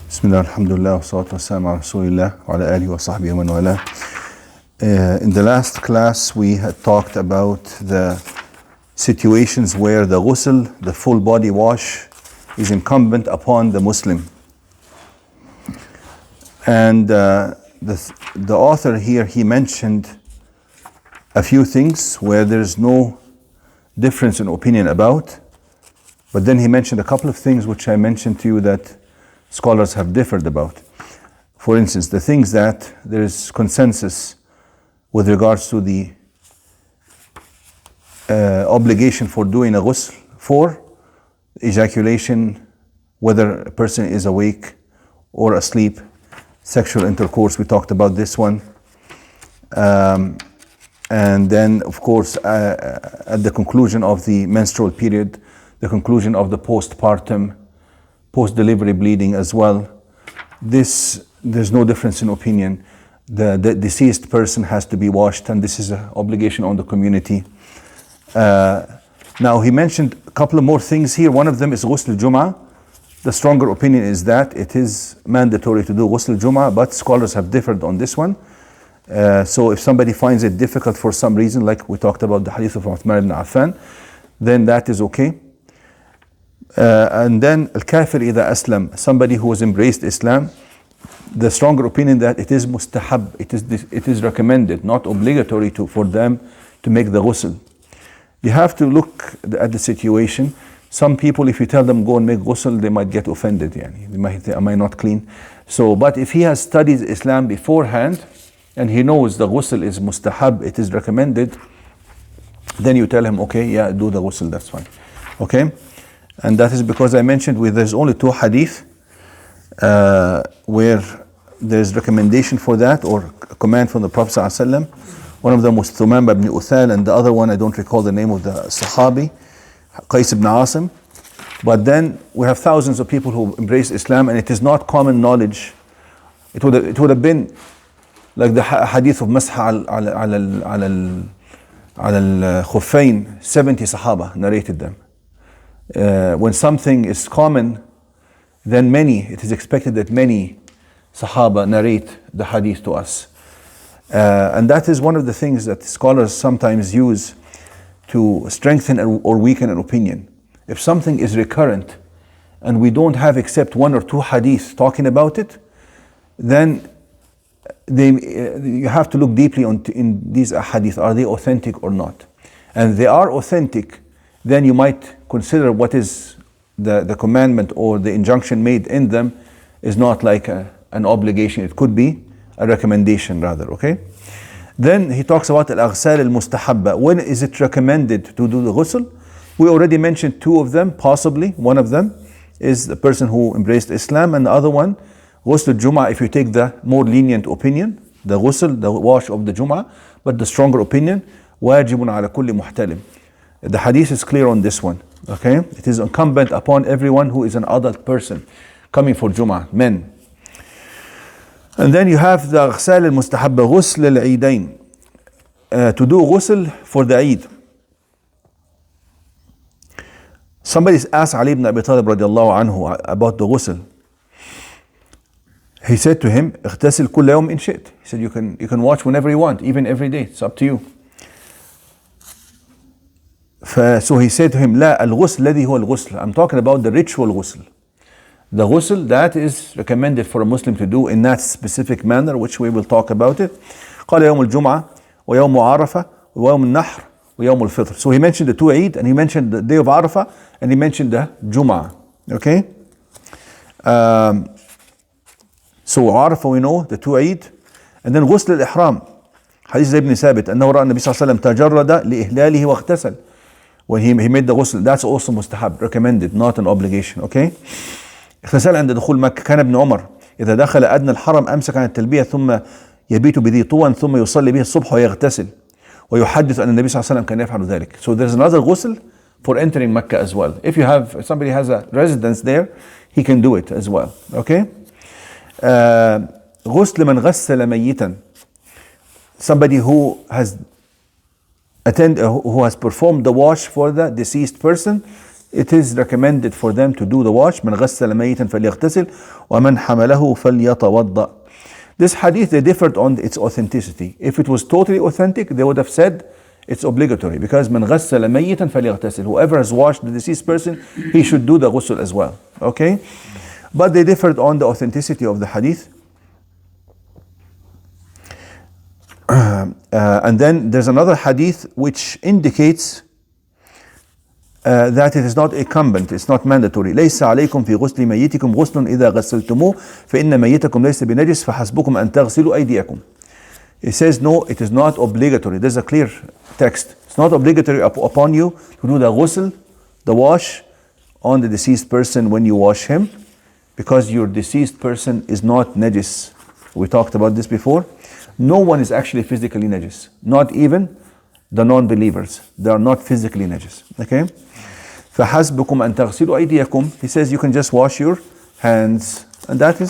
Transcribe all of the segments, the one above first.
Bismillah, alhamdulillah, wa salatu wa salam ala rasulillah wa ala alihi wa sahbihi wa man wala. In the last class, we had talked about the situations where the ghusl, the full body wash, is incumbent upon the Muslim. And the author here, he mentioned a few things where there's no difference in opinion about, but then he mentioned a couple of things which I mentioned to you that scholars have differed about. For instance, the things that there is consensus with regards to the obligation for doing a ghusl for ejaculation, whether a person is awake or asleep, sexual intercourse, we talked about this one. And then, of course, at the conclusion of the menstrual period, the conclusion of the postpartum, post-delivery bleeding as well. There's no difference in opinion. The deceased person has to be washed, and this is an obligation on the community. Now, he mentioned a couple of more things here. One of them is Ghusl Jum'ah. The stronger opinion is that it is mandatory to do Ghusl Jum'ah, but scholars have differed on this one. So if somebody finds it difficult for some reason, like we talked about the hadith of Uthman ibn Affan, then that is okay. And then al-kafir idha aslam, somebody who has embraced Islam, the stronger opinion that it is mustahab, it is recommended, not obligatory for them to make the ghusl. You have to look at the situation. Some people, if you tell them go and make ghusl, they might get offended. They might say, am I not clean? So, but if he has studied Islam beforehand and he knows the ghusl is mustahab, it is recommended, then you tell him, okay, yeah, do the ghusl, that's fine. Okay? And that is because I mentioned there's only two hadith where there's recommendation for that, or a command from the Prophet ﷺ. One of them was Thumam ibn Uthal, and the other one, I don't recall the name of the Sahabi, Qais ibn Asim. But then we have thousands of people who embrace Islam, and it is not common knowledge. It would have been like the hadith of Masha al-Khuffayn, 70 Sahaba narrated them. When something is common, then it is expected that many Sahaba narrate the hadith to us. And that is one of the things that scholars sometimes use to strengthen or weaken an opinion. If something is recurrent and we don't have except one or two hadith talking about it, then you have to look deeply in these hadith. Are they authentic or not? And they are authentic, then you might consider what is the commandment or the injunction made in them is not like an obligation. It could be a recommendation rather, okay? Then he talks about al-aghsal al-mustahabba. When is it recommended to do the ghusl? We already mentioned two of them, possibly. One of them is the person who embraced Islam, and the other one, ghusl al-Jum'ah, if you take the more lenient opinion, the ghusl, the wash of the Jum'ah, but the stronger opinion, wajibun ala kulli muhtalim. The hadith is clear on this one, okay? It is incumbent upon everyone who is an adult person coming for Jum'ah, men. And then you have the Ghusl al-Mustahabba, Ghusl al-Eidain, to do ghusl for the Eid. Somebody asked Ali ibn Abi Talib radiallahu anhu about the ghusl. He said to him, اغتسل كل يوم إن شئت. He said, you can watch whenever you want, even every day, it's up to you. So he said to him, لا الغسل الذي هو الغسل. I'm talking about the ritual ghusl. The ghusl that is recommended for a Muslim to do in that specific manner, which we will talk about it. قال يوم الجمعة ويوم عرفة ويوم النحر ويوم الفطر. So he mentioned the two Eid, and he mentioned the day of Arafah, and he mentioned the Jum'ah. Okay? So Arafah we know, the two Eid. And then غسل الإحرام. حديث ابن ثابت أنه رأى النبي صلى الله عليه وسلم تجرد لإهلاله واغتسل. When he made the ghusl, that's also mustahab, recommended, not an obligation, okay? اغتسل عند دخول مكة. كان ابن عمر إذا دخل أدنى الحرم أمسك عن التلبية ثم يبيت بذي طوى ثم يصلي به الصبح ويغتسل ويحدث أن النبي صلى الله عليه وسلم كان يفعل ذلك. So there's another ghusl for entering Mecca as well. If somebody has a residence there, he can do it as well, okay? غسل من غسل ميتا. Somebody who has performed the wash for the deceased person, it is recommended for them to do the wash. من غسل ميتا فليغتسل ومن حمله فليتوضأ. This hadith, they differed on its authenticity. If it was totally authentic, they would have said it's obligatory, because من غسل ميتا فليغتسل, whoever has washed the deceased person, he should do the ghusl as well. Okay? But they differed on the authenticity of the hadith. And then there's another hadith which indicates that it is not incumbent, it's not mandatory. ليس عليكم في غسل ميتكم غسل إذا غسلتموه فإن ميتكم ليس بنجس فحسبكم أن تغسلوا أيديكم. It says no, it is not obligatory. There's a clear text. It's not obligatory upon you to do the ghusl, the wash on the deceased person when you wash him, because your deceased person is not najis. We talked about this before. No one is actually physically najis, not even the non-believers. They are not physically najis. Okay? فَحَسْبُكُمْ أَن تَغْسِلُوا أَيْدِيَكُمْ. He says you can just wash your hands, and that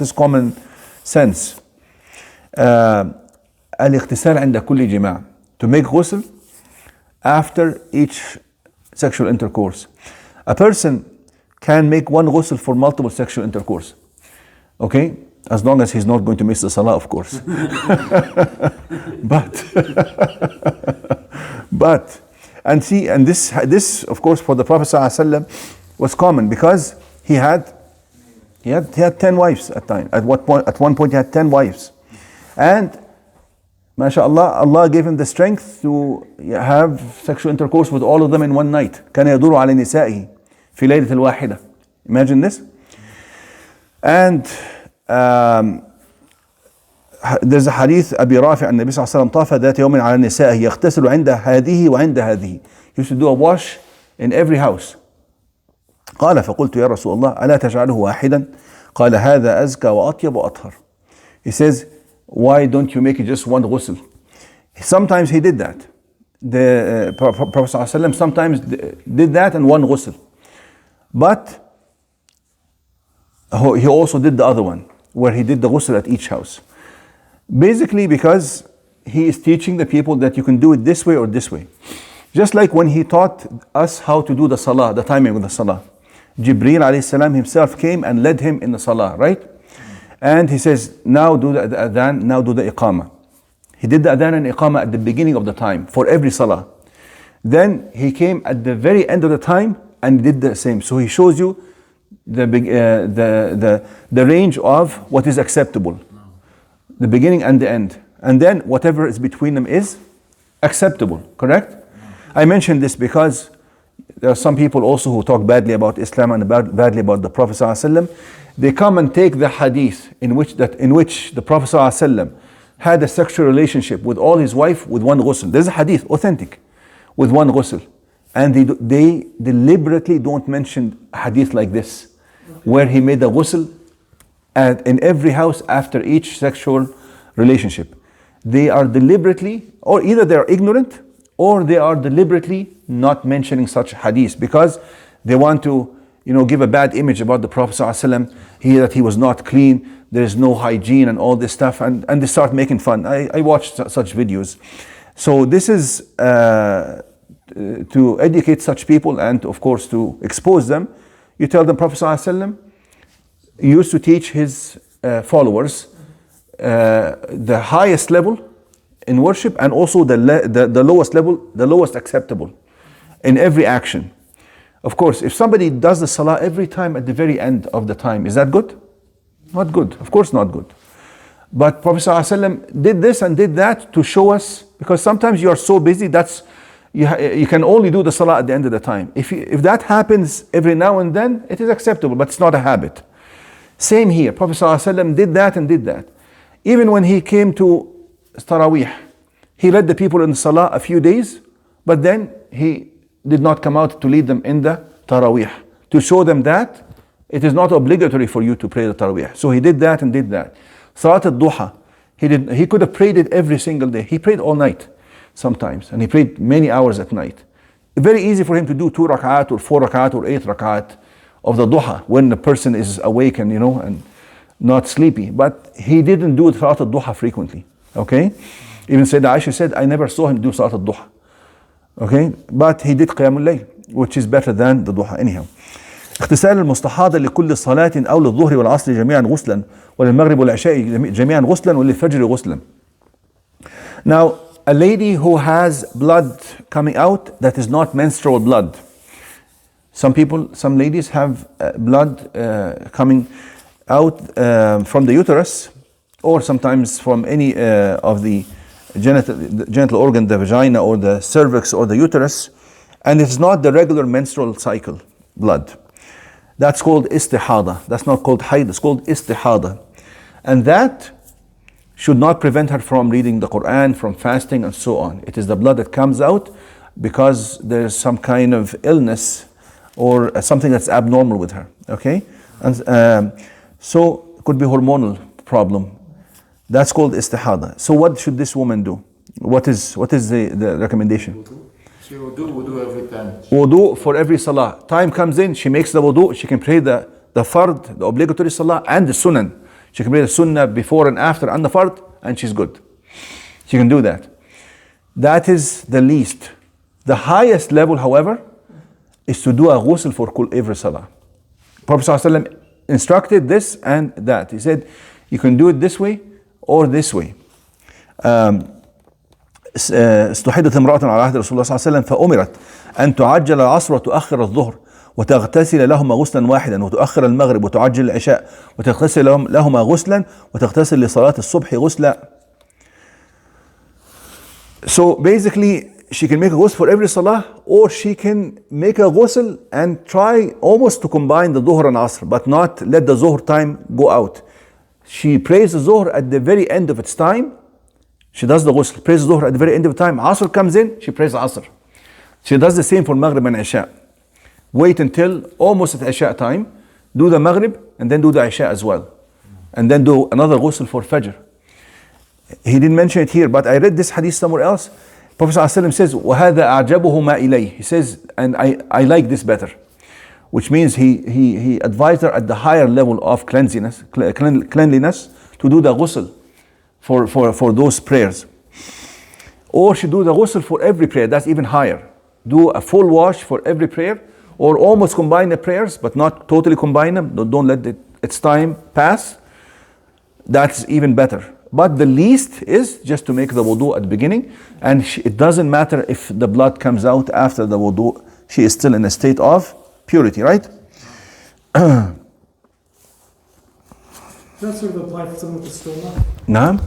is common sense. الاغتسال عند كل جماع, to make ghusl after each sexual intercourse. A person can make one ghusl for multiple sexual intercourse. Okay? As long as he's not going to miss the salah, of course. but and this of course for the Prophet ﷺ was common, because he had 10 wives at time. At one point he had 10 wives. And MashaAllah, Allah gave him the strength to have sexual intercourse with all of them in one night. كان يدور على نسائه في ليلة الواحدة. Imagine this. And there's a hadith أبي رافع النبي صلى الله عليه وسلم طاف ذات يوم على نسائه يغتسل عند هذه وعند هذه. He used to do a wash in every house. قال فقلت يا رسول الله ألا تجعله واحدا؟ قال هذا أزكى وأطيب وأطهر. He says, why don't you make it just one ghusl? Sometimes he did that. The Prophet ﷺ sometimes did that and one ghusl. But he also did the other one, where he did the ghusl at each house. Basically because he is teaching the people that you can do it this way or this way. Just like when he taught us how to do the salah, the timing of the salah. Jibreel alayhi salam himself came and led him in the salah, right? And he says, now do the adhan, now do the iqamah. He did the adhan and iqamah at the beginning of the time for every salah. Then he came at the very end of the time and did the same. So he shows you the range of what is acceptable, the beginning and the end, and then whatever is between them is acceptable. Correct? I mentioned this because there are some people also who talk badly about Islam and badly about the Prophet ﷺ. They come and take the hadith in which the Prophet ﷺ had a sexual relationship with all his wife with one ghusl. There's a hadith authentic with one ghusl, and they deliberately don't mention a hadith like this, where he made a ghusl in every house after each sexual relationship. They are deliberately, or either they are ignorant, or they are deliberately not mentioning such hadith because they want to, give a bad image about the Prophet ﷺ, that he was not clean, there is no hygiene and all this stuff, and they start making fun. I watched such videos. So this is to educate such people and of course to expose them. You tell them Prophet ﷺ used to teach his followers the highest level in worship and also the lowest level, the lowest acceptable in every action. Of course, if somebody does the salah every time at the very end of the time, is that good? Not good. Of course not good. But Prophet ﷺ did this and did that to show us, because sometimes you are so busy, you can only do the salah at the end of the time. If that happens every now and then, it is acceptable, but it's not a habit. Same here. Prophet ﷺ did that and did that. Even when he came to Taraweeh, he led the people in the salah a few days, but then he did not come out to lead them in the Taraweeh, to show them that it is not obligatory for you to pray the Taraweeh. So he did that and did that. Salat al-Duha, he could have prayed it every single day. He prayed all night sometimes, and he prayed many hours at night. Very easy for him to do 2 rak'at or 4 rak'at or 8 rak'at of the duha when the person is awake and and not sleepy. But he didn't do Salat al-Duha frequently. Okay? Even Sayyidah Aisha said, I never saw him do Salat al-Duha. Okay? But he did Qiyamul Layl. which is better than the duha. Anyhow. اغتسال المستحاضة لكل صلاة أو للظهر والعصر جميعا غسلا وللمغرب والعشاء جميعا غسلا وللفجر غسلا. Now, a lady who has blood coming out that is not menstrual blood. Some ladies have blood coming out from the uterus, or sometimes from any of the genital organ, the vagina or the cervix or the uterus, and it's not the regular menstrual cycle blood. That's called istihada. That's not called hayd, it's called istihada. And that should not prevent her from reading the Quran, from fasting, and so on. It is the blood that comes out because there's some kind of illness or something that's abnormal with her. Okay? And so it could be hormonal problem. That's called istihada. So what should this woman do? What is the recommendation? She will do wudu every time. Wudu for every salah. Time comes in, she makes the wudu, she can pray the fard, the obligatory salah, and the sunan. She can pray the sunnah before and after and the fard, and she's good. She can do that. That is the least. The highest level, however, is to do a ghusl for every salah. Prophet ﷺ instructed this and that. He said, you can do it this way or this way. استحيضت امرأة على عهد رسول الله صلى الله عليه وسلم فأمرت أن تعجل العصر وتؤخر الظهر وتغتسل لهما غسلا واحدا وتؤخر المغرب وتعجل العشاء وتغتسل لهما غسلا وتغتسل لصلاة الصبح غسلا. So basically she can make a ghusl for every salah, or she can make a ghusl and try almost to combine the dhuhr and asr, but not let the zuhr time go out. She prays the zuhr at the very end of its time. She does the ghusl, prays the dhuhr at the very end of the time. Asr comes in, she prays asr. She does the same for maghrib and isha. Wait until almost at isha time, do the maghrib and then do the isha as well. And then do another ghusl for fajr. He didn't mention it here, but I read this hadith somewhere else. Prophet ﷺ says, وَهَذَا أَعْجَبُهُ مَا إِلَيْهِ. He says, and I like this better. Which means he advised her at the higher level of cleanliness to do the ghusl for those prayers. Or she do the ghusl for every prayer, that's even higher. Do a full wash for every prayer, or almost combine the prayers, but not totally combine them. Don't let its time pass. That's even better. But the least is just to make the wudu at the beginning, and it doesn't matter if the blood comes out after the wudu. She is still in a state of purity, right? That sort of apply for someone with a stoma? No?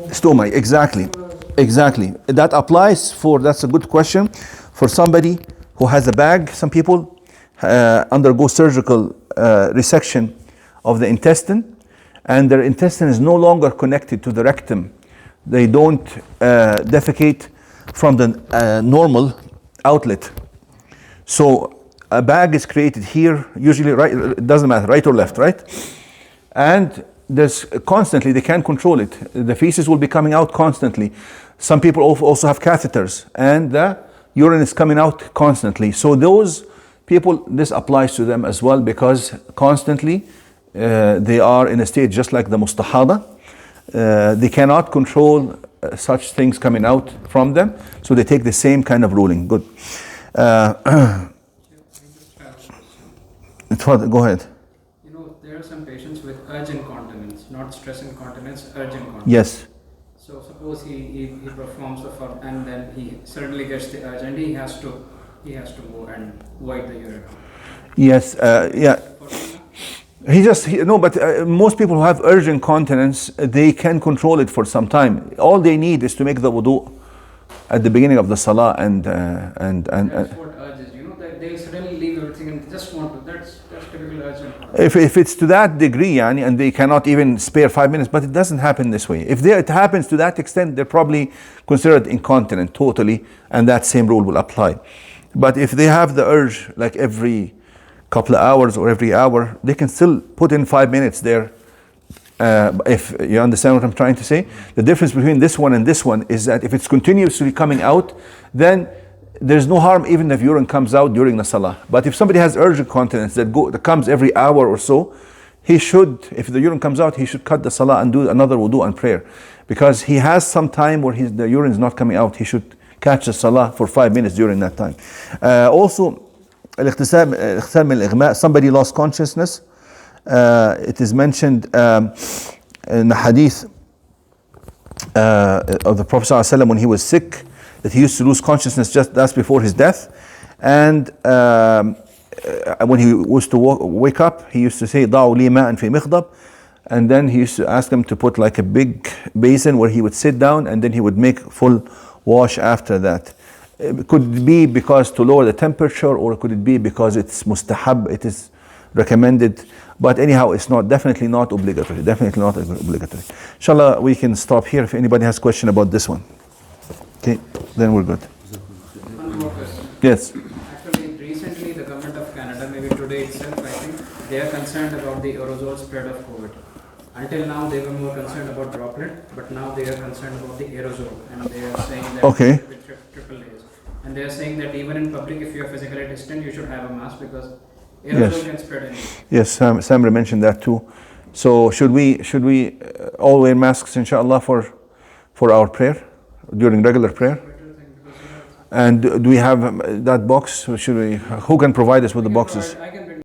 Stoma, exactly. That applies for, that's a good question, for somebody who has a bag. Some people undergo surgical resection of the intestine, and their intestine is no longer connected to the rectum. They don't defecate from the normal outlet. So a bag is created here, usually right, it doesn't matter, right or left, right? And there's constantly, they can't control it. The feces will be coming out constantly. Some people also have catheters, and the urine is coming out constantly. So those people, this applies to them as well, because constantly they are in a state just like the mustahada. They cannot control such things coming out from them, so they take the same kind of ruling. Good. Go ahead. You know, there are some patients with urgent continence, not stress incontinence, urgent continence. Yes. So suppose he performs the form and then he suddenly gets the urge and he has to go and void the urine. Yes. Yeah. But most people who have urgent continence, they can control it for some time. All they need is to make the wudu at the beginning of the salah and That's what urges. You know, that they suddenly leave everything and just want to. That's typical urgent. If it's to that degree, yani, and they cannot even spare 5 minutes, but it doesn't happen this way. If it happens to that extent, they're probably considered incontinent totally, and that same rule will apply. But if they have the urge like every couple of hours or every hour, they can still put in 5 minutes there. If you understand what I'm trying to say, the difference between this one and this one is that if it's continuously coming out, then there's no harm even if urine comes out during the salah. But if somebody has urgent continence that comes every hour or so, he should, if the urine comes out, he should cut the salah and do another wudu and prayer, because he has some time where the urine is not coming out. He should catch the salah for 5 minutes during that time. Also, الاغتسال من الإغماء, somebody lost consciousness. It is mentioned in the hadith of the Prophet ﷺ when he was sick, that he used to lose consciousness just before his death. And when he was to wake up, he used to say, ضعوا لي ماء في مخضب. And then he used to ask them to put like a big basin where he would sit down, and then he would make full wash after that. Could it be because to lower the temperature, or could it be because it's mustahab, it is recommended? But anyhow, it's definitely not obligatory. Definitely not obligatory. Inshallah, we can stop here if anybody has question about this one. Okay, then we're good. One more question. Yes. Actually, recently the government of Canada, maybe today itself, I think, they are concerned about the aerosol spread of COVID. Until now, they were more concerned about droplet, but now they are concerned about the aerosol, and they are saying that Okay. it should be triple layers. And they are saying that even in public, if you are physically distant, you should have a mask because aerosol Yes. can spread anything. Yes, Samra mentioned that too. So should we all wear masks, inshallah, for our prayer, during regular prayer? And do we have that box? Should we? Who can provide us with the boxes? I can